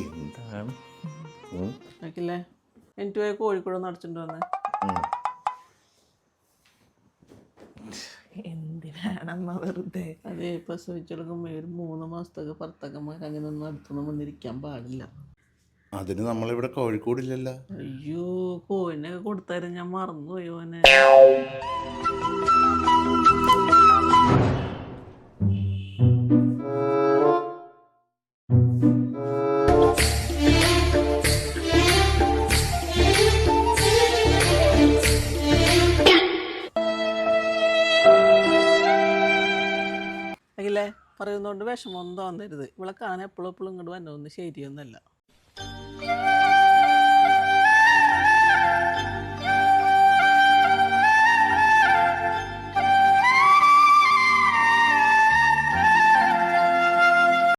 എന്താണ് നോക്കില്ലേ എനിക്ക് പോയി കോഴിക്കോട് നടച്ചിട്ട് വന്നേ. എന്തിനാണമ്മ വെറുതെ? അതേ പ്രസവിച്ചെടുക്കുമ്പോൾ ഒരു 3 മാസത്തൊക്കെ ഭർത്താക്കന്മാർ അങ്ങനെ ഒന്നും അടുത്തൊന്നും വന്നിരിക്കാൻ പാടില്ല. അതിന് നമ്മളിവിടെ കോഴിക്കോടില്ലല്ലോ. അയ്യോ കോഴിനൊക്കെ കൊടുത്താലും ഞാൻ മറന്നുപോയി ഓനെ. അല്ലേ പറയുന്നതുകൊണ്ട് വിഷമമൊന്നും തോന്നരുത്. ഇവളെ കാണാൻ എപ്പോഴും ഇങ്ങോട്ട് വന്നതൊന്നും ശരിയൊന്നുമല്ല.